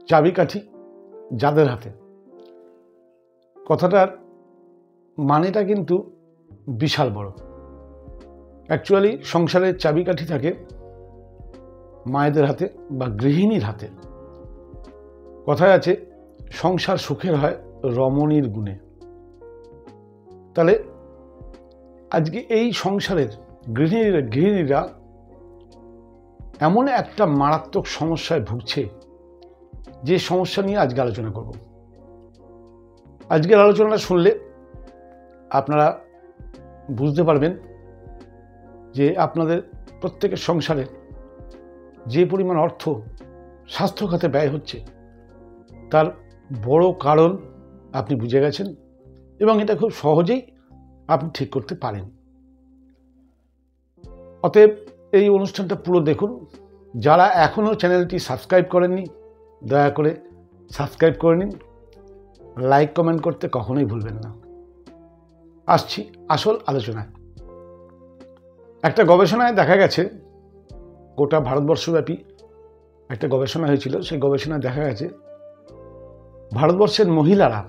চাবিকাঠি যাদের হাতে, কথাটার মানেটা কিন্তু বিশাল বড়। অ্যাকচুয়ালি সংসারের চাবিকাঠি থাকে মায়েদের হাতে বা গৃহিণীর হাতে। কথায় আছে সংসার সুখের হয় রমণীর গুণে। তাহলে আজকে এই সংসারের গৃহিণীরা এমন একটা মারাত্মক সমস্যায় ভুগছে, যে সমস্যা নিয়ে আজকে আলোচনা করব। আজকের আলোচনাটা শুনলে আপনারা বুঝতে পারবেন যে আপনাদের প্রত্যেকের সংসারে যে পরিমাণ অর্থ স্বাস্থ্য খাতে ব্যয় হচ্ছে তার বড় কারণ আপনি বুঝে গেছেন, এবং এটা খুব সহজেই আপনি ঠিক করতে পারেন। অতএব এই অনুষ্ঠানটা পুরো দেখুন। যারা এখনও চ্যানেলটি সাবস্ক্রাইব করেননি, দয়া করে সাবস্ক্রাইব করে নিন। লাইক কমেন্ট করতে কখনোই ভুলবেন না। আসছি আসল আলোচনায়। একটা গবেষণায় দেখা গেছে, গোটা ভারতবর্ষব্যাপী একটা গবেষণা হয়েছিল। সেই গবেষণায় দেখা গেছে ভারতবর্ষের মহিলারা,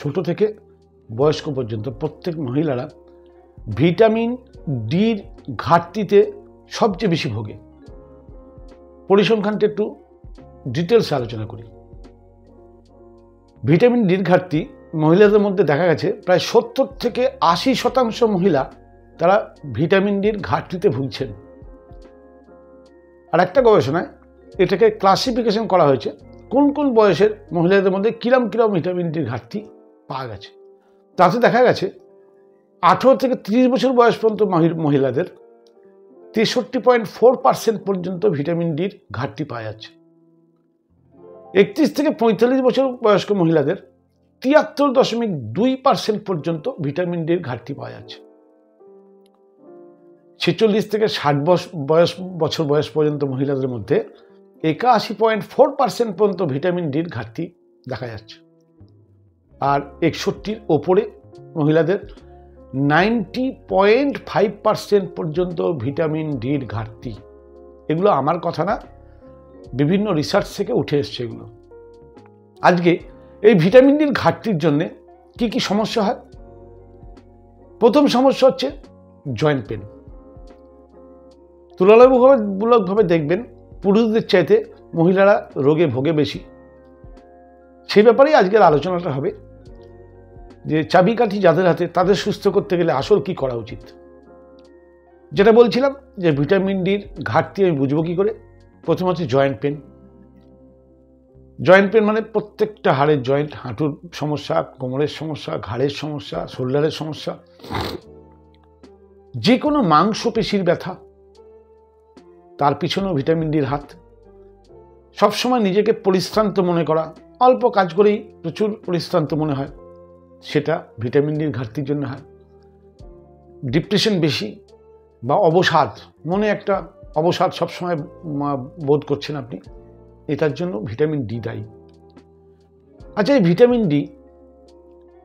ছোট থেকে বয়স্ক পর্যন্ত প্রত্যেক মহিলারা ভিটামিন ডির ঘাটতিতে সবচেয়ে বেশি ভোগে। পরিসংখ্যানটা একটু ডিটেলসে আলোচনা করি। ভিটামিন ডির ঘাটতি মহিলাদের মধ্যে দেখা গেছে প্রায় 70 থেকে 80% মহিলা তারা ভিটামিন ডির ঘাটতিতে ভুগছেন। আর একটা গবেষণায় এটাকে ক্লাসিফিকেশন করা হয়েছে কোন কোন বয়সের মহিলাদের মধ্যে কিরম ভিটামিন ডির ঘাটতি পাওয়া গেছে। তাতে দেখা গেছে 18 থেকে 30 বছর বয়স পর্যন্ত মহিলাদের 63.4% পর্যন্ত ভিটামিন ডির ঘাটতি পাওয়া যাচ্ছে। 31 থেকে 45 বছর বয়স্ক মহিলাদের 73.2% পর্যন্ত ভিটামিন ডির ঘাটতি পাওয়া যাচ্ছে। 46 থেকে 60 বছর বয়স পর্যন্ত মহিলাদের মধ্যে 81.4% পর্যন্ত ভিটামিন ডির ঘাটতি দেখা যাচ্ছে। আর 61-র ওপরে মহিলাদের 90.5% পর্যন্ত ভিটামিন ডির ঘাটতি। এগুলো আমার কথা না, বিভিন্ন রিসার্চ থেকে উঠে এসছে এগুলো। আজকে এই ভিটামিন ডির ঘাটতির জন্য কি কি সমস্যা হয়? প্রথম সমস্যা হচ্ছে জয়েন্ট পেন। তুলনামূলকভাবে দেখবেন পুরুষদের চাইতে মহিলারা রোগে ভোগে বেশি। সেই ব্যাপারেই আজকের আলোচনাটা হবে, যে চাবিকাঠি যাদের হাতে তাদের সুস্থ করতে গেলে আসল কি করা উচিত। যেটা বলছিলাম যে ভিটামিন ডির ঘাটতি আমি বুঝবো কি করে। প্রথম হচ্ছে জয়েন্ট পেন। জয়েন্ট পেন মানে প্রত্যেকটা হাড়ের জয়েন্ট, হাঁটুর সমস্যা, কোমরের সমস্যা, ঘাড়ের সমস্যা, শোল্ডারের সমস্যা, যে কোনো মাংসপেশির ব্যথা, তার পিছনেও ভিটামিন ডির হাত। সবসময় নিজেকে পরিশ্রান্ত মনে করা, অল্প কাজ করেই প্রচুর পরিশ্রান্ত মনে হয়, সেটা ভিটামিন ডির ঘাটতির জন্য হয়। ডিপ্রেশন বেশি বা অবসাদ, মনে একটা অবসাদ সবসময় বোধ করছেন আপনি, এটার জন্য ভিটামিন ডি দায়ী। আচ্ছা, এই ভিটামিন ডি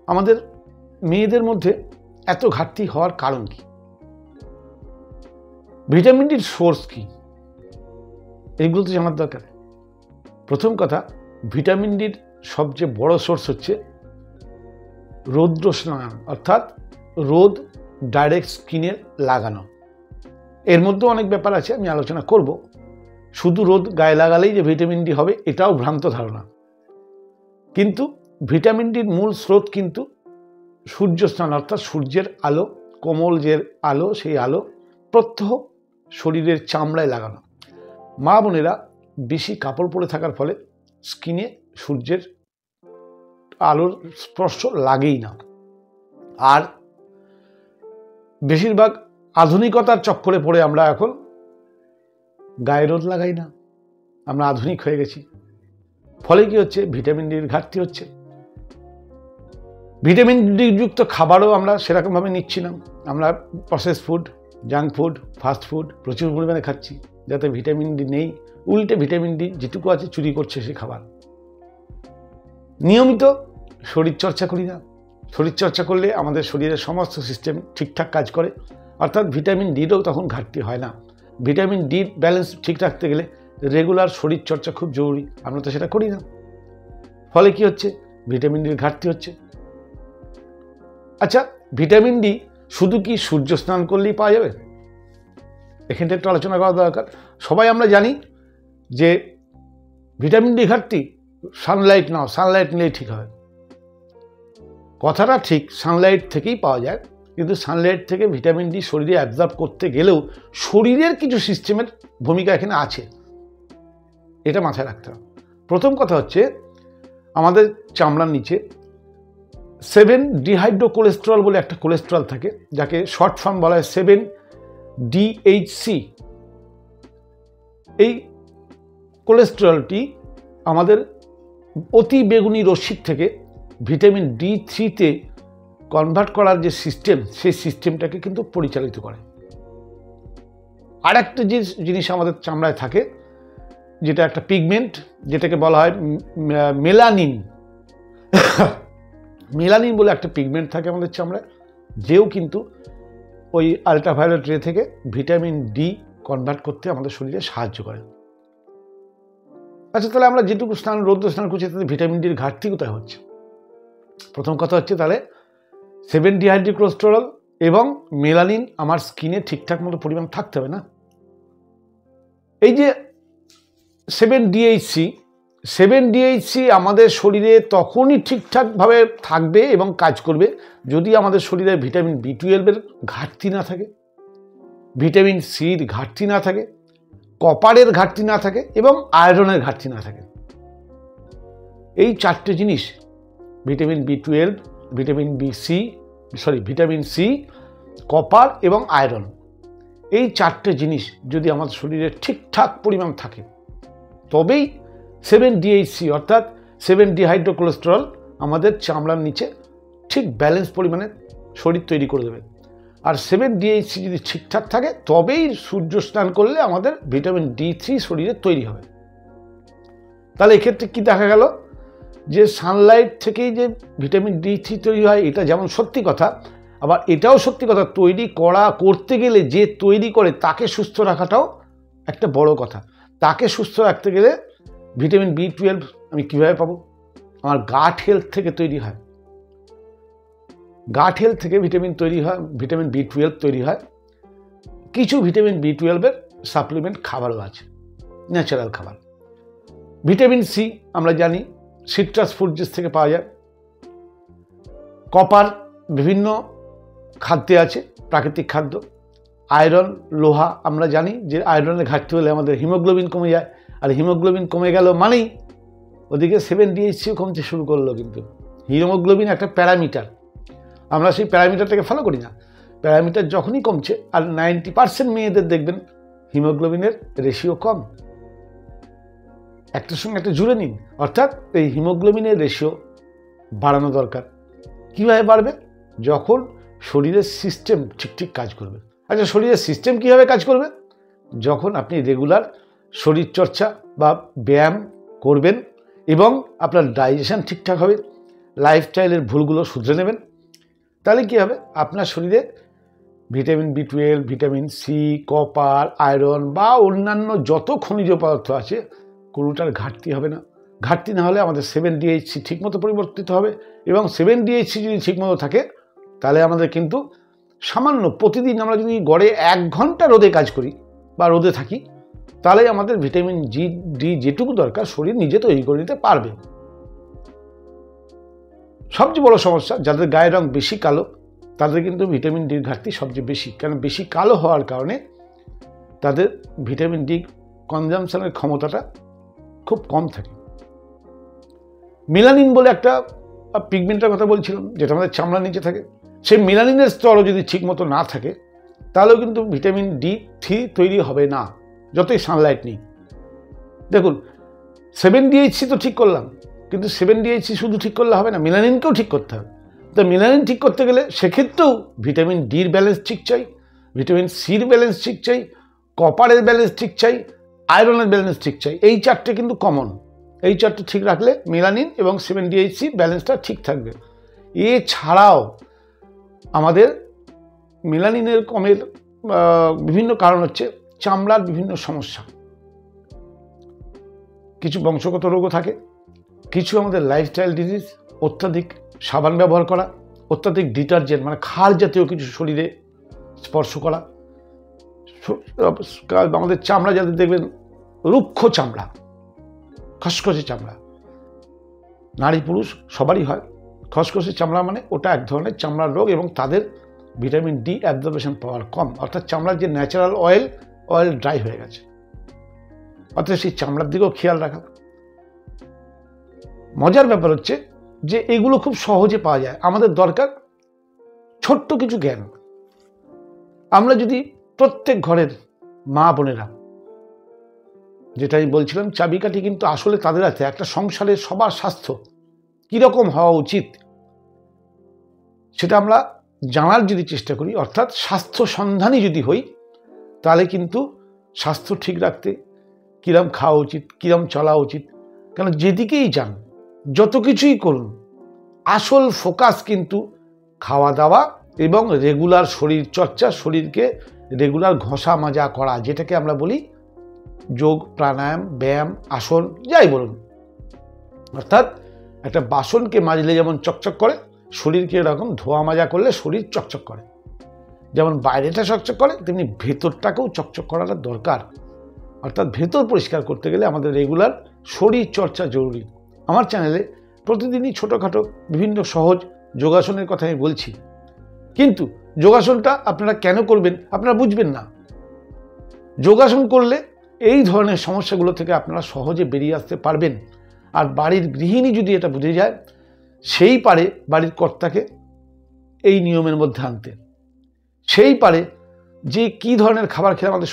আমাদের মেয়েদের মধ্যে এত ঘাটতি হওয়ার কারণ কি? ভিটামিন ডির সোর্স কি, এগুলো তো জানার দরকার। প্রথম কথা, ভিটামিন ডির সবচেয়ে বড় সোর্স হচ্ছে রৌদ্র স্নান, অর্থাৎ রোদ ডাইরেক্ট স্কিনে লাগানো। এর মধ্যে অনেক ব্যাপার আছে, আমি আলোচনা করব। শুধু রোদ গায়ে লাগালেই যে ভিটামিন ডি হবে এটাও ভ্রান্ত ধারণা। কিন্তু ভিটামিন ডির মূল স্রোত কিন্তু সূর্য স্নান, অর্থাৎ সূর্যের আলো, কোমল যে আলো, সেই আলো প্রত্যহ শরীরের চামড়ায় লাগানো। মা বোনেরা বেশি কাপড় পরে থাকার ফলে স্কিনে সূর্যের আলোর স্পর্শ লাগেই না। আর বেশিরভাগ আধুনিকতার চক্করে পড়ে আমরা এখন গায়ে রোদ লাগাই না, আমরা আধুনিক হয়ে গেছি। ফলে কি হচ্ছে? ভিটামিন ডির ঘাটতি হচ্ছে। ভিটামিন ডি যুক্ত খাবারও আমরা সেরকমভাবে নিচ্ছি না। আমরা process food, junk food, fast food প্রচুর পরিমাণে খাচ্ছি, যাতে ভিটামিন ডি নেই। উল্টে ভিটামিন ডি যেটুকু আছে চুরি করছে সে খাবার। নিয়মিত শরীরচর্চা করি না। শরীরচর্চা করলে আমাদের শরীরের সমস্ত সিস্টেম ঠিকঠাক কাজ করে, অর্থাৎ ভিটামিন ডিরও তখন ঘাটতি হয় না। ভিটামিন ডির ব্যালেন্স ঠিক রাখতে গেলে রেগুলার শরীরচর্চা খুব জরুরি, আমরা তো সেটা করি না। ফলে কি হচ্ছে, ভিটামিন ডির ঘাটতি হচ্ছে। আচ্ছা, ভিটামিন ডি শুধু কি সূর্য স্নান করলেই পাওয়া যাবে? এখানটা একটু আলোচনা করা দরকার। সবাই আমরা জানি যে ভিটামিন ডি ঘাটতি সানলাইট নাও, সানলাইট নিলেই ঠিক হবে। কথাটা ঠিক, সানলাইট থেকেই পাওয়া যায়, কিন্তু সানলাইট থেকে ভিটামিন ডি শরীরে অ্যাবজর্ব করতে গেলেও শরীরের কিছু সিস্টেমের ভূমিকা এখানে আছে, এটা মাথায় রাখতে হবে। প্রথম কথা হচ্ছে, আমাদের চামড়ার নিচে 7 ডিহাইড্রোকোলেস্টেরল বলে একটা কোলেস্টেরল থাকে, যাকে শর্ট ফর্ম বলা হয় 7-DHC। এই কোলেস্টেরলটি আমাদের অতি বেগুনি রশ্মির থেকে ভিটামিন D3-তে কনভার্ট করার যে সিস্টেম, সেই সিস্টেমটাকে কিন্তু পরিচালিত করে। আর একটা যে জিনিস আমাদের চামড়ায় থাকে, যেটা একটা পিগমেন্ট, যেটাকে বলা হয় মেলানিন। মেলানিন বলে একটা পিগমেন্ট থাকে আমাদের চামড়ায়, যেও কিন্তু ওই আলট্রাভায়োলেট রে থেকে ভিটামিন ডি কনভার্ট করতে আমাদের শরীরে সাহায্য করে। আচ্ছা, তাহলে আমরা যেটুকু রৌদ্র স্নান করছি তাতে ভিটামিন ডির ঘাটতি কোথায় হচ্ছে? প্রথম কথা হচ্ছে, তাহলে 7 ডিহাইড্রোকোলেস্টেরল এবং মেলানিন আমার স্কিনে ঠিকঠাক মতো পরিমাণ থাকতে হবে না। এই যে 7 DHC আমাদের শরীরে তখনই ঠিকঠাকভাবে থাকবে এবং কাজ করবে যদি আমাদের শরীরে ভিটামিন B12-এর ঘাটতি না থাকে, ভিটামিন সির ঘাটতি না থাকে, কপারের ঘাটতি না থাকে এবং আয়রনের ঘাটতি না থাকে। এই চারটে জিনিস, vitamin B12, vitamin C, copper এবং আয়রন, এই চারটে জিনিস যদি আমাদের শরীরে ঠিকঠাক পরিমাণ থাকে, তবেই 7 DHC অর্থাৎ 7 ডিহাইড্রোকোলেস্টেরল আমাদের চামড়ার নিচে ঠিক ব্যালেন্স পরিমাণে শরীর তৈরি করে দেবে। আর 7 DHC যদি ঠিকঠাক থাকে, তবেই সূর্য স্নান করলে আমাদের ভিটামিন D3 শরীরে তৈরি হবে। তাহলে এক্ষেত্রে কি দেখা গেল, যে সানলাইট থেকেই যে ভিটামিন D3 তৈরি হয়, এটা যেমন সত্যি কথা, আবার এটাও সত্যি কথা, করতে গেলে যে তৈরি করে তাকে সুস্থ রাখাটাও একটা বড় কথা। তাকে সুস্থ রাখতে গেলে ভিটামিন B12 আমি কীভাবে পাবো? আমার গাট হেলথ থেকে তৈরি হয়। গাট হেলথ থেকে ভিটামিন B12 তৈরি হয়। কিছু ভিটামিন B12-এর সাপ্লিমেন্ট খাবারও আছে, ন্যাচারাল খাবার। ভিটামিন সি আমরা জানি সিট্রাস ফ্রুটস থেকে পাওয়া যায়। কপার বিভিন্ন খাদ্যে আছে, প্রাকৃতিক খাদ্য। আয়রন, লোহা আমরা জানি যে আয়রনের ঘাটতি হলে আমাদের হিমোগ্লোবিন কমে যায়, আর হিমোগ্লোবিন কমে গেল মানেই ওদিকে 7 DHCও কমতে শুরু করলো। কিন্তু হিমোগ্লোবিন একটা প্যারামিটার, আমরা সেই প্যারামিটারটাকে ফলো করি না। প্যারামিটার যখনই কমছে, আর 90% মেয়েদের দেখবেন হিমোগ্লোবিনের রেশিও কম, একটার সঙ্গে একটা জুড়ে নিন। অর্থাৎ এই হিমোগ্লোবিনের রেশিও বাড়ানো দরকার। কীভাবে বাড়বে? যখন শরীরের সিস্টেম ঠিক কাজ করবে। আচ্ছা, শরীরের সিস্টেম কীভাবে কাজ করবে? যখন আপনি রেগুলার শরীরচর্চা বা ব্যায়াম করবেন এবং আপনার ডাইজেশন ঠিকঠাক হবে, লাইফস্টাইলের ভুলগুলো শুধরে নেবেন, তাহলে কী হবে, আপনার শরীরে vitamin B12, vitamin C, copper, iron বা অন্যান্য যত খনিজ পদার্থ আছে কোনোটার ঘাটতি হবে না। ঘাটতি না হলে আমাদের 7 DHC ঠিকমতো পরিবর্তিত হবে, এবং 7 DHC যদি ঠিকমতো থাকে, তাহলে আমাদের কিন্তু সামান্য প্রতিদিন আমরা যদি গড়ে 1 ঘন্টা রোদে কাজ করি বা রোদে থাকি, তাহলে আমাদের ভিটামিন ডি যেটুকু দরকার শরীর নিজে তৈরি করে নিতে পারবে। সবচেয়ে বড় সমস্যা, যাদের গায়ের রং বেশি কালো, তাদের কিন্তু ভিটামিন ডির ঘাটতি সবচেয়ে বেশি, কারণ বেশি কালো হওয়ার কারণে তাদের ভিটামিন ডি কনজামশনের ক্ষমতাটা খুব কম থাকে। মেলানিন বলে একটা পিগমেন্টের কথা বলছিলাম, যেটা আমাদের চামড়ার নিচে থাকে, সেই মেলানিনের স্তরও যদি ঠিকমতো না থাকে, তাহলেও কিন্তু ভিটামিন D3 তৈরি হবে না, যতই সানলাইট নেই। দেখুন, 7 DHC তো ঠিক করলাম, কিন্তু 7 DHC শুধু ঠিক করলে হবে না, মেলানিনকেও ঠিক করতে হবে। তো মেলানিন ঠিক করতে গেলে সেক্ষেত্রেও ভিটামিন ডির ব্যালেন্স ঠিক চাই, ভিটামিন সির ব্যালেন্স ঠিক চাই, কপারের ব্যালেন্স ঠিক চাই, আয়রনের ব্যালেন্স ঠিক চাই। এই চারটে কিন্তু কমন। এই চারটে ঠিক রাখলে মেলানিন এবং 7 DHC ব্যালেন্সটা ঠিক থাকবে। এছাড়াও আমাদের মেলানিনের কমের বিভিন্ন কারণ হচ্ছে চামড়ার বিভিন্ন সমস্যা। কিছু বংশগত রোগও থাকে, কিছু আমাদের লাইফস্টাইল ডিজিজ, অত্যাধিক সাবান ব্যবহার করা, অত্যাধিক ডিটারজেন্ট মানে ক্ষার জাতীয় কিছু শরীরে স্পর্শ করা, আমাদের চামড়া যাদের দেখবেন রুক্ষ চামড়া, খসখসে চামড়া, নারী পুরুষ সবারই হয়। খসখসে চামড়া মানে ওটা এক ধরনের চামড়ার রোগ এবং তাদের ভিটামিন ডি অ্যাবজর্বেশন পাওয়ার কম, অর্থাৎ চামড়ার যে ন্যাচারাল অয়েল ড্রাই হয়ে গেছে, অর্থাৎ সেই চামড়ার দিকেও খেয়াল রাখা। মজার ব্যাপার হচ্ছে যে এগুলো খুব সহজে পাওয়া যায়, আমাদের দরকার ছোট্ট কিছু জ্ঞান। আমরা যদি প্রত্যেক ঘরের মা বোনেরা, যেটা আমি বলছিলাম চাবিকাঠি কিন্তু আসলে তাদের আছে, একটা সংসারের সবার স্বাস্থ্য কীরকম হওয়া উচিত সেটা আমরা জানার যদি চেষ্টা করি, অর্থাৎ স্বাস্থ্য সন্ধানী যদি হই, তাহলে কিন্তু স্বাস্থ্য ঠিক রাখতে কীরকম খাওয়া উচিত, কীরকম চলা উচিত, কেন যেদিকেই যান যত কিছুই করুন আসল ফোকাস কিন্তু খাওয়া দাওয়া এবং রেগুলার শরীর চর্চা, শরীরকে রেগুলার ঘষা মাজা করা, যেটাকে আমরা বলি যোগ, প্রাণায়াম, ব্যায়াম, আসন, যাই বলুন। অর্থাৎ একটা বাসনকে মাজলে যেমন চকচক করে, শরীরকে এরকম ধোয়া মাজা করলে শরীর চকচক করে, যেমন বাইরেটা চকচক করে তেমনি ভেতরটাকেও চকচক করাটা দরকার। অর্থাৎ ভেতর পরিষ্কার করতে গেলে আমাদের রেগুলার শরীর চর্চা জরুরি। আমার চ্যানেলে প্রতিদিনই ছোটোখাটো বিভিন্ন সহজ যোগাসনের কথা আমি বলছি, কিন্তু যোগাসনটা আপনারা কেন করবেন আপনারা বুঝবেন না। যোগাসন করলে এই ধরনের সমস্যাগুলো থেকে আপনারা সহজে বেরিয়ে আসতে পারবেন। আর বাড়ির গৃহিণী যদি এটা বুঝে যায়, সেই পারে বাড়ির কর্তাকে এই নিয়মের মধ্যে আনতে, সেই পারে যে কি ধরনের খাবার খেলে আমাদের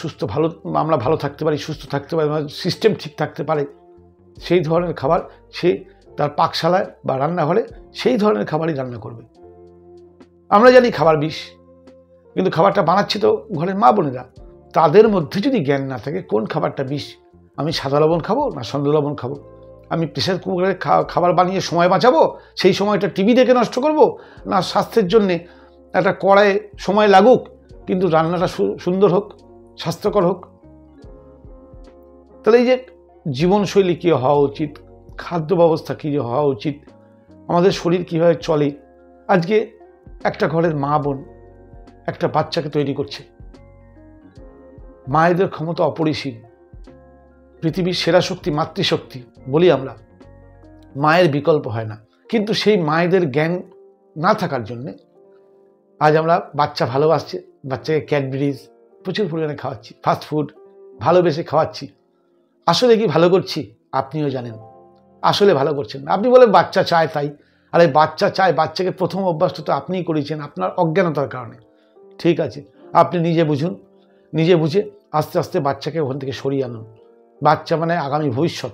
আমরা ভালো থাকতে পারি, সুস্থ থাকতে পারি, আমাদের সিস্টেম ঠিক থাকতে পারে, সেই ধরনের খাবার সে তার পাকশালায় বা রান্নাঘরে সেই ধরনের খাবারই রান্না করবে। আমরা জানি খাবার বিষ, কিন্তু খাবারটা বানাচ্ছে তো ঘরের মা বোনেরা, তাদের মধ্যে যদি জ্ঞান না থাকে কোন খাবারটা বিষ, আমি সাদা লবণ খাবো না সন্দেহ লবণ খাবো, আমি প্রেসার কুকারে খাবার বানিয়ে সময় বাঁচাবো, সেই সময়টা টিভি দেখে নষ্ট করব, না স্বাস্থ্যের জন্যে একটা কড়াইয়ে সময় লাগুক কিন্তু রান্নাটা সুন্দর হোক, স্বাস্থ্যকর হোক। তাহলে এই যে জীবনশৈলী কী হওয়া উচিত, খাদ্য ব্যবস্থা কী হওয়া উচিত, আমাদের শরীর কীভাবে চলে, আজকে একটা ঘরের মা বোন একটা বাচ্চাকে তৈরি করছে, মায়েদের ক্ষমতা অপরিসীম, পৃথিবীর সেরা শক্তি মাতৃশক্তি বলি আমরা, মায়ের বিকল্প হয় না। কিন্তু সেই মায়েদের জ্ঞান না থাকার জন্যে আজ আমরা বাচ্চা ভালোবাসছে, বাচ্চাকে ক্যাডবেরিজ প্রচুর পরিমাণে খাওয়াচ্ছি, ফাস্টফুড ভালোবেসে খাওয়াচ্ছি। আসলে কি ভালো করছি আপনিও জানেন, আসলে ভালো করছেন না। আপনি বলেন বাচ্চা চায় তাই, আরে বাচ্চা চায়, বাচ্চাকে প্রথম অভ্যাসটা তো আপনিই করেছেন আপনার অজ্ঞানতার কারণে। ঠিক আছে, আপনি নিজে বুঝুন, নিজে বুঝে আস্তে আস্তে বাচ্চাকে ওখান থেকে সরিয়ে আনুন। বাচ্চা মানে আগামী ভবিষ্যৎ,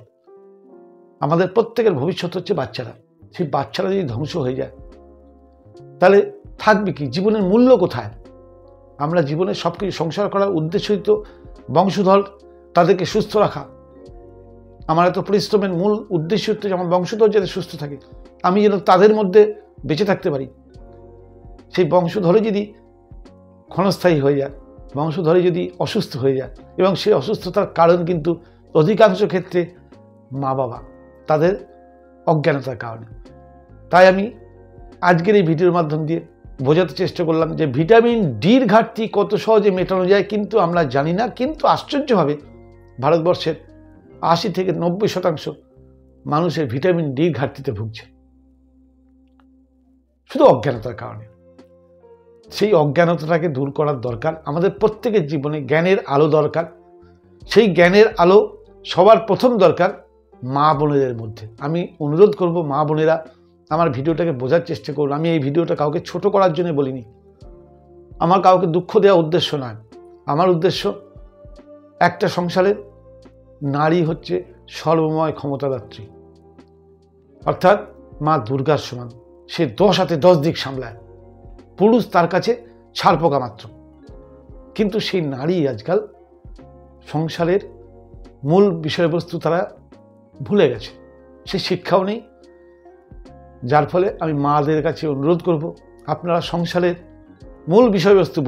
আমাদের প্রত্যেকের ভবিষ্যৎ হচ্ছে বাচ্চারা। সেই বাচ্চারা যদি ধ্বংস হয়ে যায় তাহলে থাকবে কি, জীবনের মূল্য কোথায়? আমরা জীবনে সব কিছু সংসার করার উদ্দেশ্যই তো বংশধর, তাদেরকে সুস্থ রাখা। আমার এত পরিশ্রমের মূল উদ্দেশ্য হচ্ছে যে আমার বংশধর যাতে সুস্থ থাকে, আমি যেন তাদের মধ্যে বেঁচে থাকতে পারি। সেই বংশধরে যদি ক্ষণস্থায়ী হয়ে যায়, বংশধরে যদি অসুস্থ হয়ে যায়, এবং সেই অসুস্থতার কারণ কিন্তু অধিকাংশ ক্ষেত্রে মা বাবা, তাদের অজ্ঞানতার কারণে। তাই আমি আজকের এই ভিডিওর মাধ্যম দিয়ে বোঝাতে চেষ্টা করলাম যে ভিটামিন ডির ঘাটতি কত সহজে মেটানো যায়, কিন্তু আমরা জানি না। কিন্তু আশ্চর্যভাবে ভারতবর্ষের 80 থেকে 90% মানুষের ভিটামিন ডির ঘাটতিতে ভুগছে, শুধু অজ্ঞানতার কারণে। সেই অজ্ঞানতাটাকে দূর করার দরকার, আমাদের প্রত্যেকের জীবনে জ্ঞানের আলো দরকার। সেই জ্ঞানের আলো সবার প্রথম দরকার মা বোনেদের মধ্যে। আমি অনুরোধ করব মা বোনেরা আমার ভিডিওটাকে বোঝার চেষ্টা করুন। আমি এই ভিডিওটা কাউকে ছোট করার জন্য বলিনি, আমার কাউকে দুঃখ দেওয়ার উদ্দেশ্য নয়। আমার উদ্দেশ্য একটা সংসারের নারী হচ্ছে সর্বময় ক্ষমতাদাত্রী, অর্থাৎ মা দুর্গার সমান। সে 10 হাতে 10 দিক সামলায়, পুরুষ তার কাছে ছাড় পোকা মাত্র। কিন্তু সেই নারী আজকাল সংসারের মূল বিষয়বস্তু তারা ভুলে গেছে, সে শিক্ষাও নেই। যার ফলে আমি মাদের কাছে অনুরোধ করব, আপনারা সংসারের মূল বিষয়বস্তু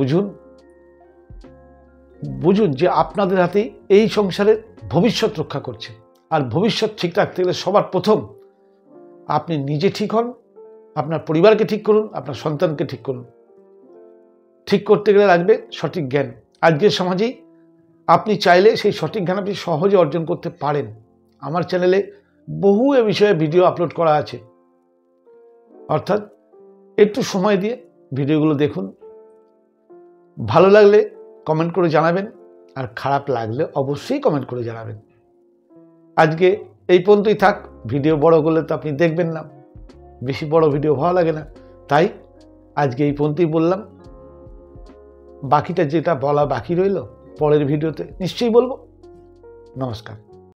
বুঝুন যে আপনাদের হাতেই এই সংসারের ভবিষ্যৎ রক্ষা করছে। আর ভবিষ্যৎ ঠিক রাখতে গেলে সবার প্রথম আপনি নিজে ঠিক হন, আপনার পরিবারকে ঠিক করুন, আপনার সন্তানকে ঠিক করুন। ঠিক করতে গেলে লাগবে সঠিক জ্ঞান। আজকের সমাজেই আপনি চাইলে সেই সঠিক জ্ঞান আপনি সহজে অর্জন করতে পারেন। আমার চ্যানেলে বহু এ বিষয়ে ভিডিও আপলোড করা আছে, অর্থাৎ একটু সময় দিয়ে ভিডিওগুলো দেখুন। ভালো লাগলে কমেন্ট করে জানাবেন, আর খারাপ লাগলে অবশ্যই কমেন্ট করে জানাবেন। আজকে এই পর্যন্তই থাক। ভিডিও বড় করলে তো আপনি দেখবেন না, বেশি বড় ভিডিও ভালো লাগে না, তাই আজকে এই পর্যন্তই বললাম। বাকিটা যেটা বলা বাকি রইল পরের ভিডিওতে নিশ্চয়ই বলবো। নমস্কার।